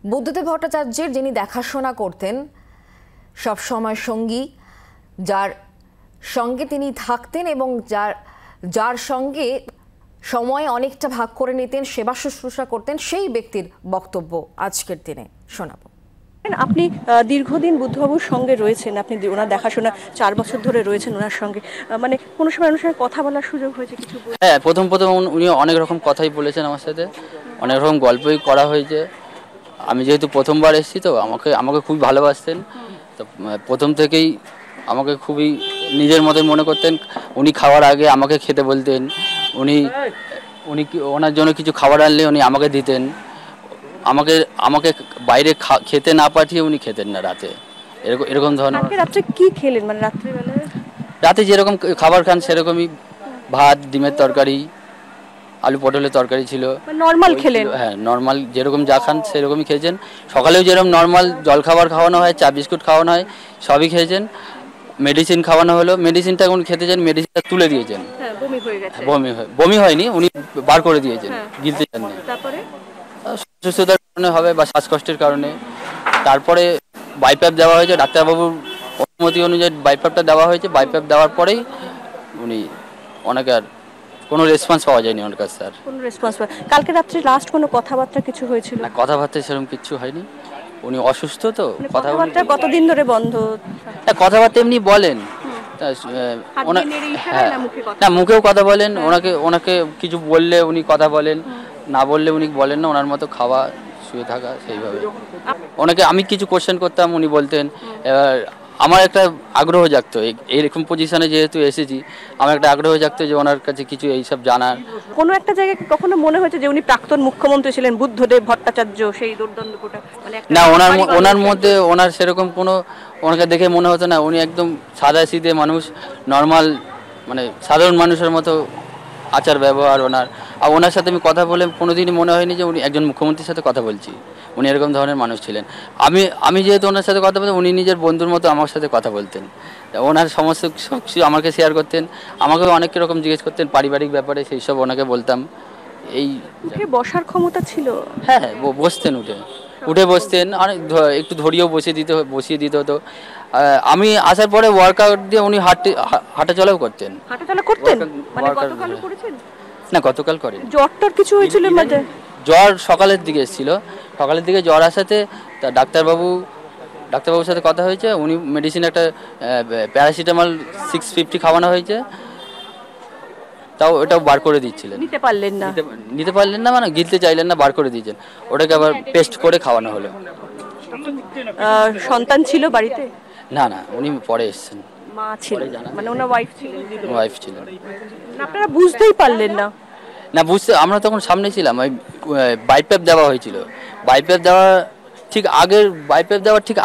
বুদ্ধদেব ভট্টাচার্যের যিনি দেখাশোনা করতেন সব সময় সঙ্গী, যার সঙ্গে তিনি থাকতেন এবং যার সঙ্গে সময় অনেকটা ভাগ করে নিতেন, সেবা শুশ্রূষা করতেন, সেই ব্যক্তির বক্তব্য আজকের দিনে শোনাবো। আপনি দীর্ঘদিন বুদ্ধবাবুর সঙ্গে রয়েছেন, আপনি ওনার দেখাশোনা 4 বছর ধরে রয়েছেন ওনার সঙ্গে, মানে কোনো সময় ওনার সঙ্গে কথা বলার সুযোগ হয়েছে কিছু? হ্যাঁ, প্রথম উনি অনেক রকম কথাই বলেছেন আমার সাথে, অনেক রকম গল্পই করা হয়েছে। আমি যেহেতু প্রথমবার এসেছি তো আমাকে খুবই ভালোবাসতেন, তো প্রথম থেকেই আমাকে খুবই নিজের মতোই মনে করতেন। উনি খাওয়ার আগে আমাকে খেতে বলতেন, উনি ওনার জন্য কিছু খাবার আনলে উনি আমাকে দিতেন। আমাকে বাইরে খেতে না পাঠিয়ে উনি খেতেন না রাতে, এরকম ধরনের। রাত্রে কি খেলেন, মানে রাতে যেরকম খাবার খান সেরকমই, ভাত, ডিমের তরকারি, আলু পটলের তরকারি ছিল, নর্মাল খেলেন? হ্যাঁ, নর্মাল যেরকম যা খান সেরকমই খেয়েছেন। সকালেও যেরকম নর্মাল জলখাবার খাওয়ানো হয়, চা বিস্কুট খাওয়ানো হয়, সবই খেয়েছেন। মেডিসিন খাওয়ানো হলো, মেডিসিনটা উনি খেতে চান, মেডিসিনটা তুলে দিয়েছেন। বমি হয়নি, উনি বার করে দিয়েছেন, গিলতে চান না। অসুস্থতার কারণে হবে বা শ্বাসকষ্টের কারণে। তারপরে বাইপ্যাপ দেওয়া হয়েছে, ডাক্তারবাবুর অনুমতি অনুযায়ী বাইপ্যাপটা দেওয়া হয়েছে। বাইপ্যাপ দেওয়ার পরেই উনি অনেকে আর কোনো রেসপন্স পাওয়া যায়নি ওনার কাছে। আর কোনো রেসপন্স? কালকে রাত্রে লাস্ট কোনো কথাবার্তা কিছু হয়েছিল? না, কথাবার্তা সেরকম কিছু হয়নি। উনি অসুস্থ তো, কথাবার্তা কতদিন ধরে বন্ধ? কথাবার্তা এমনি বলেন, না মুখেও কথা বলেন। ওনাকে কিছু বললে উনি কথা বলেন, না বললে উনি বলেন না। ওনার মতো খাওয়া, শুয়ে থাকা, সেইভাবে। ওনাকে আমি কিছু কোশ্চেন করতাম, উনি বলতেন। এবার আমার একটা আগ্রহ জাগতো, এইরকম পজিশনে যেহেতু এসেছি, আমার একটা আগ্রহ জাগতো যে ওনার কাছে কিছু এইসব জানার। কোনো একটা জায়গায় কখনো মনে হয়েছে যে উনি প্রাক্তন মুখ্যমন্ত্রী ছিলেন বুদ্ধদেব ভট্টাচার্য, সেই দুর্দণ্ডটা? না, ওনার মধ্যে ওনার সেরকম কোনো, ওনাকে দেখে মনে হতো না। উনি একদম সাদা সিধে মানুষ, নর্মাল, মানে সাধারণ মানুষের মতো আচার ব্যবহার ওনার। আর ওনার সাথে আমি কথা বলে কোনোদিনই মনে হয়নি যে উনি একজন মুখ্যমন্ত্রীর সাথে কথা বলছি। উনি এরকম ধরনের মানুষ ছিলেন। আমি যেহেতু ওনার সাথে কথা বলতাম, উনি নিজের বন্ধুর মতো আমার সাথে কথা বলতেন। ওনার সমস্ত সব কিছু আমাকে শেয়ার করতেন, আমাকেও অনেক রকম জিজ্ঞেস করতেন পারিবারিক ব্যাপারে, সেই সব ওনাকে বলতাম। এই বসার ক্ষমতা ছিল? হ্যাঁ, বসতেন, উঠে বসতেন, অনেক একটু ধরিয়েও বসিয়ে দিতে হতো। আমি আসার পরে ওয়ার্কআউট দিয়ে উনি হাঁটাচলাও করতেন। না, গতকাল করেন। জ্বরটার কিছু হয়েছিল? জ্বর সকালের দিকে এসেছিল, সকালের দিকে জ্বর আসাতে ডাক্তারবাবুর সাথে কথা হয়েছে। উনি মেডিসিন একটা প্যারাসিটামল 650 খাওয়ানো হয়েছে, তাও ওটাও বার করে দিচ্ছিলেন। নিতে পারলেন না, মানে গিলতে চাইলেন না, বার করে দিয়েছেন। ওটাকে আবার পেস্ট করে খাওয়ানো হলো। সন্তান ছিল বাড়িতে? না, উনি পরে এসেছেন। মা ছিলেন, মানে ওনার ওয়াইফ ছিলেন। আপনারা বুঝতেই পারলেন না? না, আমরা তখন সামনে ছিলাম। ওই বাইপ্যাপ দেওয়া হয়েছিল, বাইপ্যাপ দেওয়ার ঠিক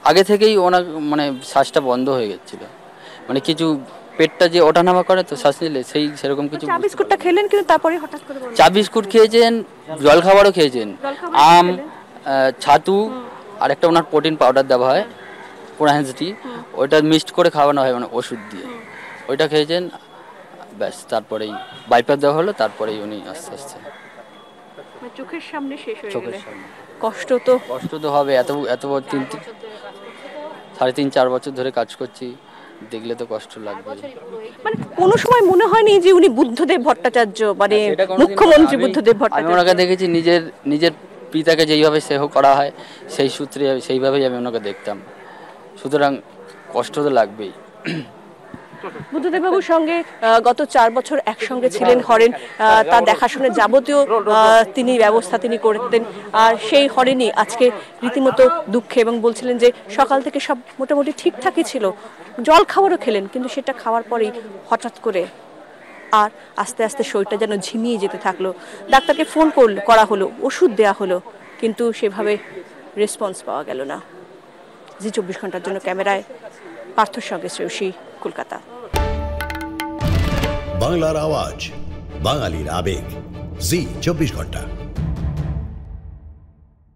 আগে থেকেই ওনার মানে শ্বাসটা বন্ধ হয়ে গেছিল। মানে কিছু পেটটা যে ওঠানামা করে তো শ্বাস নিলে, সেরকম কিছু। চা বিস্কুটটা খেলেন, কিন্তু তারপরে হঠাৎ করে চা বিস্কুট খেয়েছেন, জলখাবারও খেয়েছেন, আম, ছাতু, আর একটা ওনার প্রোটিন পাউডার দেওয়া হয়, পোড়াহেন্সটি, ওইটা মিক্সড করে খাওয়ানো হয়, মানে ওষুধ দিয়ে। ওইটা খেয়েছেন, ব্যাস। তারপরেই বাইপ্যাপ দেওয়া হলো, তারপরেই উনি আস্তে আস্তে চোখের সামনে শেষ হয়ে গেল। কষ্ট তো হবে। এত 3.5-4 বছর ধরে কাজ করছি, দেখলে তো কষ্ট লাগবে। মানে কোনো সময় মনে হয়নি যে উনি বুদ্ধদেব ভট্টাচার্য, মানে মুখ্যমন্ত্রী বুদ্ধদেব ভট্টাচার্য? আমি ওনাকে দেখেছি নিজের পিতাকে যেইভাবে সেহ করা হয়, সেই সূত্রে সেইভাবেই আমি ওনাকে দেখতাম। সুতরাং কষ্ট তো লাগবেই। বুদ্ধদেব বাবুর সঙ্গে গত 4 বছর একসঙ্গে ছিলেন হরেন, তার দেখাশোনার যাবতীয় ব্যবস্থা তিনি করতেন। আর সেই হরেনই আজকে রীতিমতো দুঃখে, এবং বলছিলেন যে সকাল থেকে সব মোটামুটি ঠিকঠাকই ছিল, জল খাবারও খেলেন, কিন্তু সেটা খাওয়ার পরেই হঠাৎ করে আর আস্তে আস্তে শরীরটা যেন ঝিমিয়ে যেতে থাকলো। ডাক্তারকে ফোন করা হলো, ওষুধ দেওয়া হলো, কিন্তু সেভাবে রেসপন্স পাওয়া গেল না। জি 24 ঘন্টার জন্য ক্যামেরায় পার্থর সঙ্গে শ্রেয়সী, কলকাতা। বাংলার আওয়াজ, বাঙালির আবেগ, জি 24 ঘন্টা।